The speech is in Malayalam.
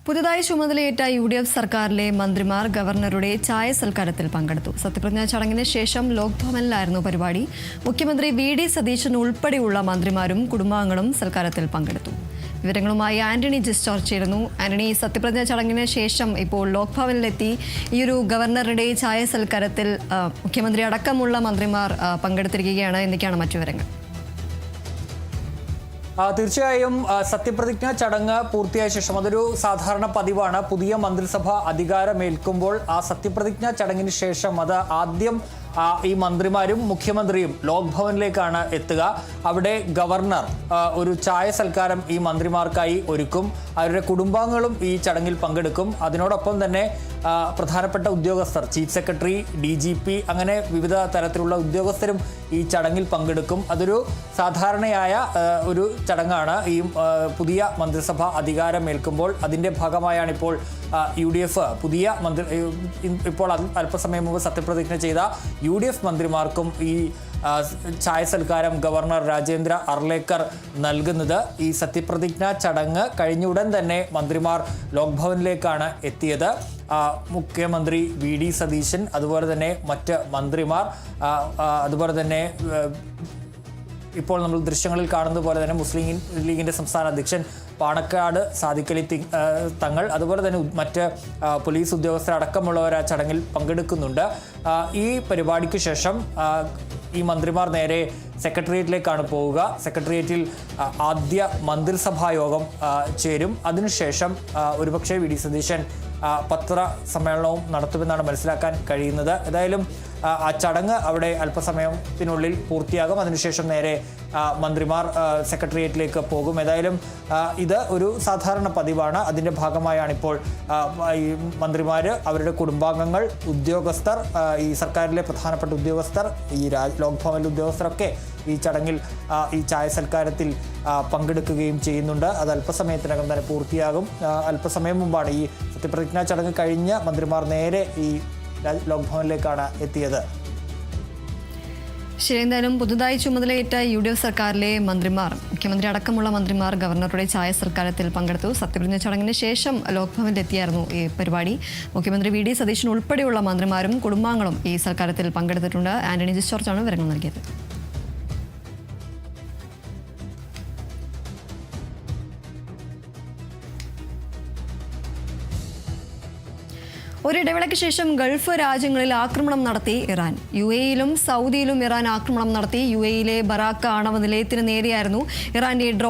പുതുതായി ചുമതലയേറ്റ യു.ഡി.എഫ് സർക്കാരിലെ മന്ത്രിമാർ ഗവർണറുടെ ചായ സൽക്കാരത്തിൽ പങ്കെടുത്തു. സത്യപ്രതിജ്ഞാ ചടങ്ങിന് ശേഷം ലോക്ഭവനിലായിരുന്നു പരിപാടി. മുഖ്യമന്ത്രി വി.ഡി. സതീശൻ ഉൾപ്പെടെയുള്ള മന്ത്രിമാരും കുടുംബാംഗങ്ങളും സൽക്കാരത്തിൽ പങ്കെടുത്തു. വിവരങ്ങളുമായി ആന്റണി ജോർജ് ചേരുന്നു. ആന്റണി, സത്യപ്രതിജ്ഞാ ചടങ്ങിന് ശേഷം ഇപ്പോൾ ലോക്ഭവനിലെത്തി ഈ ഒരു ഗവർണറുടെ ചായ സൽക്കാരത്തിൽ മുഖ്യമന്ത്രി അടക്കമുള്ള മന്ത്രിമാർ പങ്കെടുത്തിരിക്കുകയാണ്. എന്തൊക്കെയാണ് മറ്റു വിവരങ്ങൾ? തീർച്ചയായും സത്യപ്രതിജ്ഞ ചടങ്ങ് പൂർത്തിയായ ശേഷം അതൊരു സാധാരണ പതിവാണ്. പുതിയ മന്ത്രിസഭ അധികാരമേൽക്കുമ്പോൾ ആ സത്യപ്രതിജ്ഞ ചടങ്ങിന് ശേഷം അത് ആദ്യം ഈ മന്ത്രിമാരും മുഖ്യമന്ത്രിയും ലോക്ഭവനിലേക്കാണ് എത്തുക. അവിടെ ഗവർണർ ഒരു ചായ സൽക്കാരം ഈ മന്ത്രിമാർക്കായി ഒരുക്കും. അവരുടെ കുടുംബാംഗങ്ങളും ഈ ചടങ്ങിൽ പങ്കെടുക്കും. അതിനോടൊപ്പം തന്നെ പ്രധാനപ്പെട്ട ഉദ്യോഗസ്ഥർ, ചീഫ് സെക്രട്ടറി, DGP അങ്ങനെ വിവിധ തരത്തിലുള്ള ഉദ്യോഗസ്ഥരും ഈ ചടങ്ങിൽ പങ്കെടുക്കും. അതൊരു സാധാരണയായ ഒരു ചടങ്ങാണ്. ഈ പുതിയ മന്ത്രിസഭ അധികാരമേൽക്കുമ്പോൾ അതിൻ്റെ ഭാഗമായാണ് ഇപ്പോൾ UDF പുതിയ ഇപ്പോൾ അല്പസമയം മുമ്പ് സത്യപ്രതിജ്ഞ ചെയ്ത UDF മന്ത്രിമാർക്കും ഈ ചായ സൽക്കാരം ഗവർണർ രാജേന്ദ്ര അർലേക്കർ നൽകുന്നത്. ഈ സത്യപ്രതിജ്ഞ ചടങ്ങ് കഴിഞ്ഞ ഉടൻ തന്നെ മന്ത്രിമാർ ലോക്ഭവനിലേക്കാണ് എത്തിയത്. മുഖ്യമന്ത്രി വി.ഡി. സതീശൻ, അതുപോലെ തന്നെ മറ്റ് മന്ത്രിമാർ, അതുപോലെ തന്നെ ഇപ്പോൾ നമ്മൾ ദൃശ്യങ്ങളിൽ കാണുന്നത് പോലെ തന്നെ മുസ്ലിം ലീഗിൻ്റെ സംസ്ഥാന അധ്യക്ഷൻ പാണക്കാട് സാദിഖലി തങ്ങൾ, അതുപോലെ തന്നെ മറ്റ് പോലീസ് ഉദ്യോഗസ്ഥരടക്കമുള്ളവർ ആ ചടങ്ങിൽ പങ്കെടുക്കുന്നുണ്ട്. ഈ പരിപാടിക്ക് ശേഷം ഈ മന്ത്രിമാർ നേരെ സെക്രട്ടേറിയറ്റിലേക്കാണ് പോവുക. സെക്രട്ടേറിയറ്റിൽ ആദ്യ മന്ത്രിസഭാ യോഗം ചേരും. അതിനുശേഷം ഒരുപക്ഷെ വി.ഡി. സതീശൻ പത്രസമ്മേളനവും നടത്തുമെന്നാണ് മനസ്സിലാക്കാൻ കഴിയുന്നത്. ഏതായാലും ആ ചടങ്ങ് അവിടെ അല്പസമയത്തിനുള്ളിൽ പൂർത്തിയാകും. അതിനുശേഷം നേരെ മന്ത്രിമാർ സെക്രട്ടേറിയറ്റിലേക്ക് പോകും. ഏതായാലും ഇത് ഒരു സാധാരണ പതിവാണ്. അതിൻ്റെ ഭാഗമായാണ് ഇപ്പോൾ ഈ മന്ത്രിമാർ, അവരുടെ കുടുംബാംഗങ്ങൾ, ഉദ്യോഗസ്ഥർ, ഈ സർക്കാരിലെ പ്രധാനപ്പെട്ട ഉദ്യോഗസ്ഥർ, ഈ ലോക്ഭവനിലെ ഉദ്യോഗസ്ഥരൊക്കെ ഈ ചടങ്ങിൽ ഈ ചായ സൽക്കാരത്തിൽ പങ്കെടുക്കുകയും ചെയ്യുന്നുണ്ട്. അത് അല്പസമയത്തിനകം തന്നെ പൂർത്തിയാകും. അല്പസമയം മുമ്പാണ് ഈ സത്യപ്രതിജ്ഞാ ചടങ്ങ് കഴിഞ്ഞ് മന്ത്രിമാർ നേരെ ഈ ലോക്ഭവനിലേക്കാണ് എത്തിയത്. ശരി, എന്തായാലും പുതുതായി ചുമതലയേറ്റ യു.ഡി.എഫ് സർക്കാരിലെ മന്ത്രിമാർ, മുഖ്യമന്ത്രി അടക്കമുള്ള മന്ത്രിമാർ ഗവർണറുടെ ചായ സൽക്കാരത്തിൽ പങ്കെടുത്തു. സത്യപ്രതിജ്ഞ ചടങ്ങിന് ശേഷം ലോക്ഭവനിലെത്തിയായിരുന്നു ഈ പരിപാടി. മുഖ്യമന്ത്രി വി.ഡി. സതീശൻ ഉൾപ്പെടെയുള്ള മന്ത്രിമാരും കുടുംബാംഗങ്ങളും ഈ സൽക്കാരത്തിൽ പങ്കെടുത്തിട്ടുണ്ട്. ആന്റണി ജോർജാണ് വിവരങ്ങൾ നൽകിയത്. ഒരിടവേളയ്ക്ക് ശേഷം ഗൾഫ് രാജ്യങ്ങളിൽ ആക്രമണം നടത്തി ഇറാൻ. UAE-യിലും സൗദിയിലും ഇറാൻ ആക്രമണം നടത്തി. UAE-യിലെ ബറാക്ക ആണവ നിലയത്തിന് നേരെയായിരുന്നു ഇറാന്റെ ഡ്രോൺ